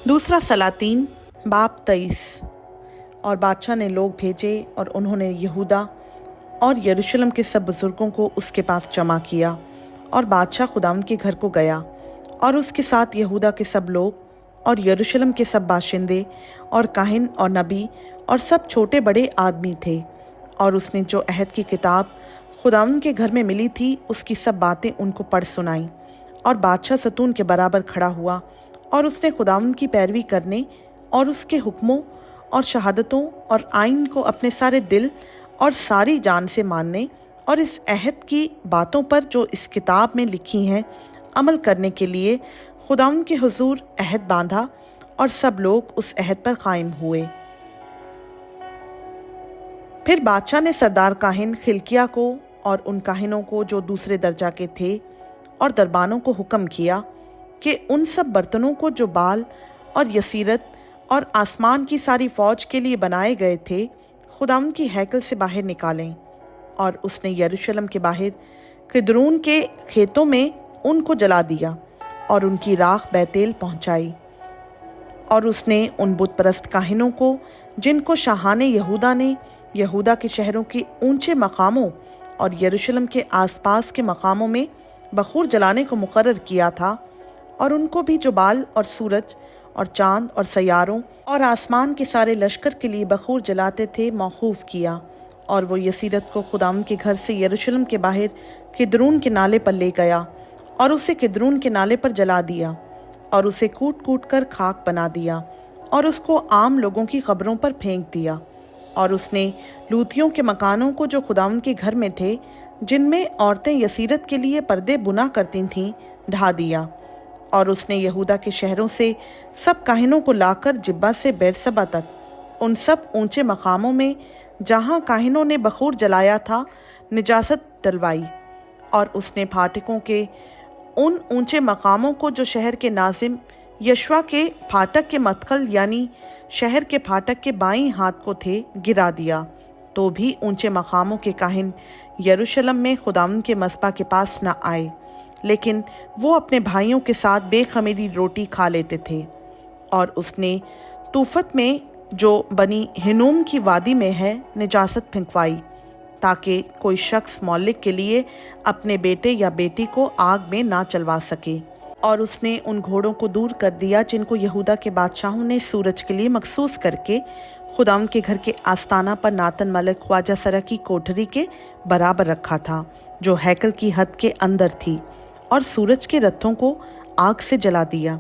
दूसरा सलातीन बाब 23। और बादशाह ने लोग भेजे और उन्होंने यहूदा और यरूशलेम के सब बुजुर्गों को उसके पास जमा किया। और बादशाह खुदावंद के घर को गया और उसके साथ यहूदा के सब लोग और यरूशलेम के सब बाशिंदे और काहिन और नबी और सब छोटे बड़े आदमी थे। और उसने जो अहद की किताब खुदावंद के घर में मिली थी उसकी सब बातें उनको पढ़ सुनाई। और बादशाह सतून के बराबर खड़ा हुआ और उसने खुदावंद की पैरवी करने और उसके हुक्मों और शहादतों और आइन को अपने सारे दिल और सारी जान से मानने और इस अहद की बातों पर जो इस किताब में लिखी हैं अमल करने के लिए खुदावंद के हुजूर अहद बांधा। और सब लोग उस अहद पर कायम हुए। फिर बादशाह ने सरदार काहिन खिलकिया को और उन काहिनों को जो दूसरे दर्जा के थे और दरबानों को हुक्म किया कि उन सब बर्तनों को जो बाल और यसीरत और आसमान की सारी फौज के लिए बनाए गए थे खुदावंद की हैकल से बाहर निकालें। और उसने यरूशलेम के बाहर किद्रून के खेतों में उनको जला दिया और उनकी राख बैतेल पहुंचाई। और उसने उन बुत परस्त काहिनों को जिनको शाहाने यहूदा ने यहूदा के शहरों के ऊंचे मकामों और यरूशलेम के आसपास के मकामों में बखूर जलाने को मुकर्रर किया था, और उनको भी जो बाल और सूरज और चांद और सैयारों और आसमान के सारे लश्कर के लिए बखूर जलाते थे मौकूफ किया। और वो यसीरत को खुदावंद के घर से यरूशलेम के बाहर किद्रून के नाले पर ले गया और उसे किद्रून के नाले पर जला दिया और उसे कूट कूट कर खाक बना दिया और उसको आम लोगों की कब्रों पर फेंक दिया। और उसने लूतियों के मकानों को जो खुदावंद के घर में थे जिनमें औरतें यसीरत के लिए पर्दे बुना करती थीं ढा दिया। और उसने यहूदा के शहरों से सब काहिनों को लाकर जिब्बा से बेरसबा तक उन सब ऊंचे मकामों में जहां काहिनों ने बखूर जलाया था निजासत डलवाई। और उसने फाटकों के उन ऊंचे मकामों को जो शहर के नाजिम यशवा के फाटक के मदखल यानी शहर के फाटक के बाईं हाथ को थे गिरा दिया। तो भी ऊंचे मकामों के काहिन यरूशलेम में खुदावंद के मस्बा के पास न आए, लेकिन वो अपने भाइयों के साथ बेखमीरी रोटी खा लेते थे। और उसने तूफत में जो बनी हिनूम की वादी में है निजासत फेंकवाई, ताकि कोई शख्स मौलिक के लिए अपने बेटे या बेटी को आग में ना चलवा सके। और उसने उन घोड़ों को दूर कर दिया जिनको यहूदा के बादशाहों ने सूरज के लिए मखसूस करके खुदावंद के घर के आस्ताना पर नातन मलिक ख्वाजा सरा की कोठरी के बराबर रखा था, जो हैकल की हद के अंदर थी। और सूरज के रथों को आग से जला दिया।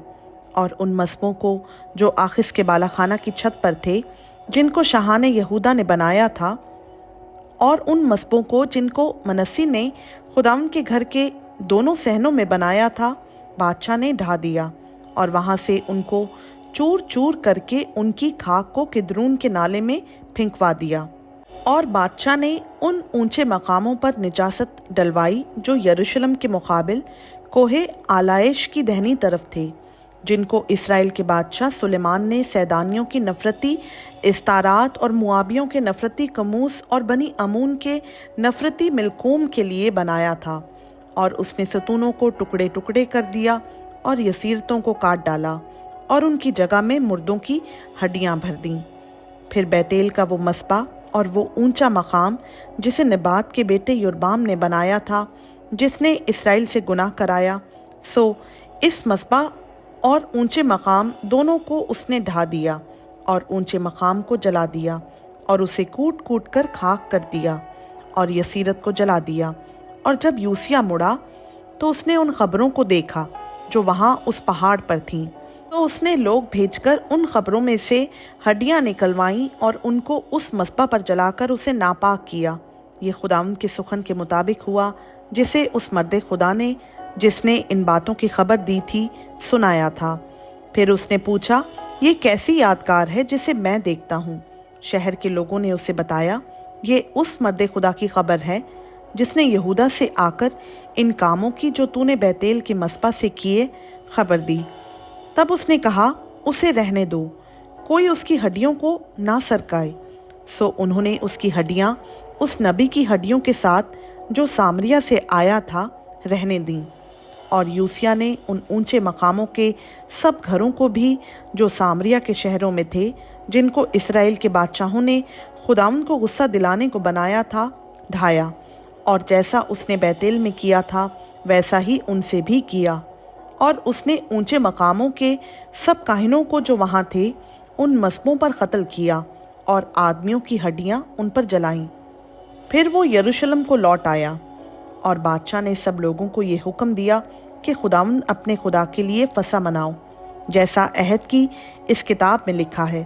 और उन मस्बों को जो आखिस के बालाखाना की छत पर थे जिनको शाहाने यहूदा ने बनाया था, और उन मस्बों को जिनको मनस्सी ने खुदावंद के घर के दोनों सहनों में बनाया था, बादशाह ने ढा दिया। और वहां से उनको चूर चूर करके उनकी खाक को किद्रून के नाले में फेंकवा दिया। और बादशाह ने उन ऊंचे मकामों पर निजासत डलवाई जो यरूशलेम के मुकाबिल कोहे आलाइश की दहनी तरफ थे, जिनको इसराइल के बादशाह सुलेमान ने सैदानियों की नफरती इस्तारात और मुआबियों के नफरती कमूस और बनी अमून के नफरती मिलकूम के लिए बनाया था। और उसने सतूनों को टुकड़े टुकड़े कर दिया और यसीरतों को काट डाला और उनकी जगह में मुर्दों की हड्डियां भर दी। फिर बैतेल का वो मस्बा और वो ऊंचा मकाम जिसे नबात के बेटे योरबाम ने बनाया था, जिसने इसराइल से गुनाह कराया, सो इस मस्बा और ऊंचे मकाम दोनों को उसने ढा दिया और ऊंचे मकाम को जला दिया और उसे कूट कूट कर खाक कर दिया और यसीरत को जला दिया। और जब यूसिया मुड़ा तो उसने उन खबरों को देखा जो वहाँ उस पहाड़ पर थीं। तो उसने लोग भेजकर उन खबरों में से हड्डियां निकलवाईं और उनको उस मस्बा पर जलाकर उसे नापाक किया। ये खुदावंद के सुखन के मुताबिक हुआ जिसे उस मर्द खुदा ने, जिसने इन बातों की खबर दी थी, सुनाया था। फिर उसने पूछा, ये कैसी यादगार है जिसे मैं देखता हूँ? शहर के लोगों ने उसे बताया, ये उस मर्द खुदा की खबर है जिसने यहूदा से आकर इन कामों की जो तूने बैतेल के मस्बा से किए खबर दी। तब उसने कहा, उसे रहने दो, कोई उसकी हड्डियों को ना सरकाए। सो उन्होंने उसकी हड्डियां उस नबी की हड्डियों के साथ जो सामरिया से आया था रहने दी। اور یوسیا نے ان اونچے مقاموں کے سب گھروں کو بھی جو سامریا کے شہروں میں تھے، جن کو اسرائیل کے بادشاہوں نے خداوند کو غصہ دلانے کو بنایا تھا، ڈھایا، اور جیسا اس نے بیتیل میں کیا تھا ویسا ہی ان سے بھی کیا۔ اور اس نے اونچے مقاموں کے سب کاہنوں کو جو وہاں تھے ان مذبحوں پر قتل کیا اور آدمیوں کی ہڈیاں ان پر جلائیں۔ پھر وہ یروشلم کو لوٹ آیا، اور بادشاہ نے سب لوگوں کو یہ حکم دیا کہ خداوند اپنے خدا کے لیے فسح مناؤ، جیسا عہد کی اس کتاب میں لکھا ہے۔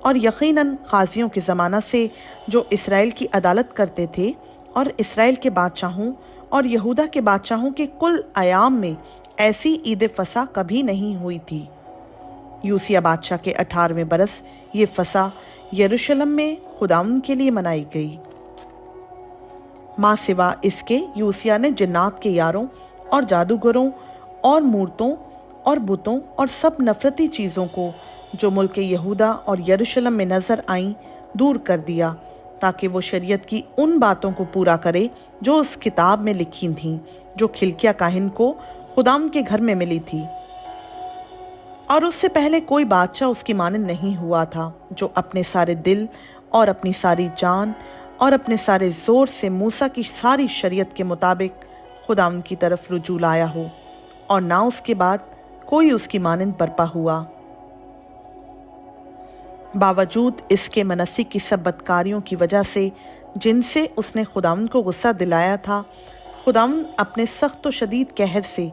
اور یقیناً قاضیوں کے زمانہ سے جو اسرائیل کی عدالت کرتے تھے، اور اسرائیل کے بادشاہوں اور یہودا کے بادشاہوں کے کل ایام میں ایسی عید فسح کبھی نہیں ہوئی تھی۔ یوسیا بادشاہ کے 18ویں برس یہ فسح یروشلم میں خداوند کے لیے منائی گئی۔ ماں سوا اس کے یوسیا نے جنات کے یاروں اور جادوگروں اور مورتوں اور بتوں اور سب نفرتی چیزوں کو جو ملک یہودا اور یروشلم میں نظر آئیں دور کر دیا، تاکہ وہ شریعت کی ان باتوں کو پورا کرے جو اس کتاب میں لکھی تھیں، جو کھلکیا کاہن کو خداوند کے گھر میں ملی تھی۔ اور اس سے پہلے کوئی بادشاہ اس کی مانند نہیں ہوا تھا، جو اپنے سارے دل اور اپنی ساری جان اور اپنے سارے زور سے موسیٰ کی ساری شریعت کے مطابق خداوند کی طرف رجوع لایا ہو، اور نہ اس کے بعد کوئی اس کی مانند برپا ہوا۔ باوجود اس کے منسی کی سب بدکاریوں کی وجہ سے جن سے اس نے خداوند کو غصہ دلایا تھا، خداوند اپنے سخت و شدید قہر سے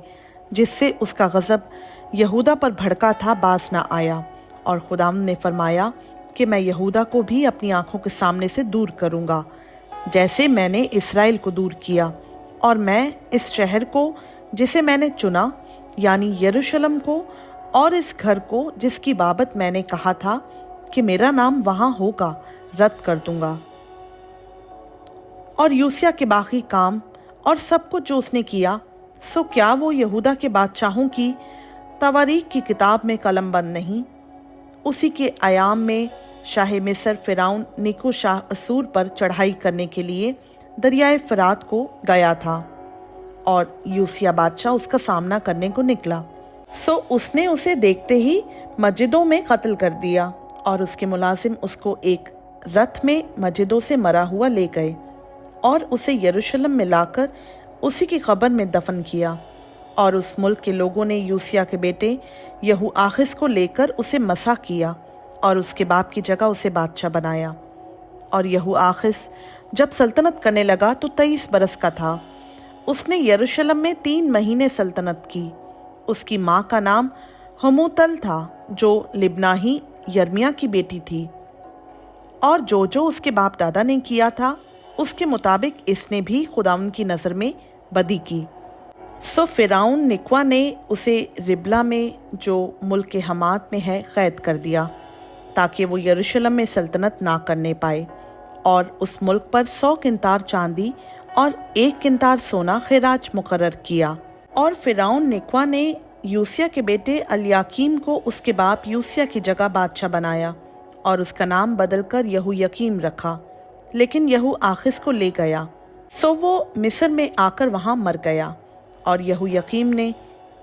جس سے اس کا غضب یہودا پر بھڑکا تھا باز نہ آیا، اور خداوند نے فرمایا کہ میں یہودا کو بھی اپنی آنکھوں کے سامنے سے دور کروں گا، جیسے میں نے اسرائیل کو دور کیا، اور میں اس شہر کو جسے میں نے چنا یعنی یروشلم کو، اور اس گھر کو جس کی بابت میں نے کہا تھا کہ میرا نام وہاں ہوگا، رد کر دوں گا۔ اور یوسیا کے باقی کام اور سب کچھ جو اس نے کیا، سو کیا وہ یہودا کے بادشاہوں کی تواریخ کی کتاب میں قلم بند نہیں؟ اسی کے ایام میں شاہ مصر فرعون نیکو شاہ اسور پر چڑھائی کرنے کے لیے دریائے فرات کو گیا تھا، اور یوسیا بادشاہ اس کا سامنا کرنے کو نکلا، سو اس نے اسے دیکھتے ہی مسجدوں میں قتل کر دیا، اور اس کے ملازم اس کو ایک رتھ میں مسجدوں سے مرا ہوا لے گئے، اور اسے یروشلم میں لا کر اسی کی قبر میں دفن کیا۔ اور اس ملک کے لوگوں نے یوسیا کے بیٹے یہو آخز کو لے کر اسے مسح کیا، اور اس کے باپ کی جگہ اسے بادشاہ بنایا۔ اور یہو آخز جب سلطنت کرنے لگا تو 23 برس کا تھا۔ اس نے یروشلم میں 3 مہینے سلطنت کی۔ اس کی ماں کا نام حموتل تھا، جو لبناہی یرمیا کی بیٹی تھی، اور جو اس کے باپ دادا نے کیا تھا اس کے مطابق اس نے بھی خداوند کی نظر میں بدی کی۔ سو فرعون نکوا نے اسے ربلا میں جو ملک حمات میں ہے قید کر دیا، تاکہ وہ یروشلم میں سلطنت نہ کرنے پائے، اور اس ملک پر 100 قنطار چاندی اور 1 قنطار سونا خراج مقرر کیا۔ اور فرعون نکوا نے یوسیا کے بیٹے الیاکیم کو اس کے باپ یوسیا کی جگہ بادشاہ بنایا، اور اس کا نام بدل کر یہو یکیم رکھا، لیکن یہو آخز کو لے گیا، سو وہ مصر میں آ کر وہاں مر گیا۔ اور یہو یکیم نے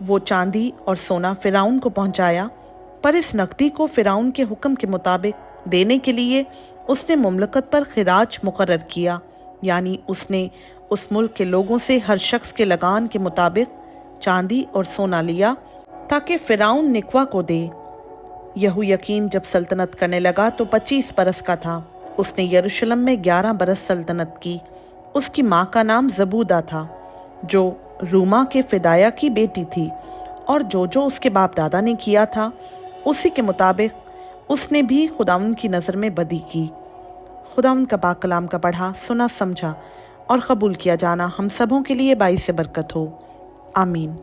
وہ چاندی اور سونا فرعون کو پہنچایا، پر اس نقدی کو فرعون کے حکم کے مطابق دینے کے لیے اس نے مملکت پر خراج مقرر کیا، یعنی اس نے اس ملک کے لوگوں سے ہر شخص کے لگان کے مطابق چاندی اور سونا لیا، تاکہ فرعون نکوا کو دے۔ یہو یکیم جب سلطنت کرنے لگا تو 25 برس کا تھا۔ اس نے یروشلم میں 11 برس سلطنت کی۔ اس کی ماں کا نام زبودہ تھا، جو روما کے فدایا کی بیٹی تھی، اور جو اس کے باپ دادا نے کیا تھا اسی کے مطابق اس نے بھی خداوند کی نظر میں بدی کی۔ خداوند کا پاک کلام کا پڑھا، سنا، سمجھا اور قبول کیا جانا ہم سبوں کے لیے باعث برکت ہو۔ آمین۔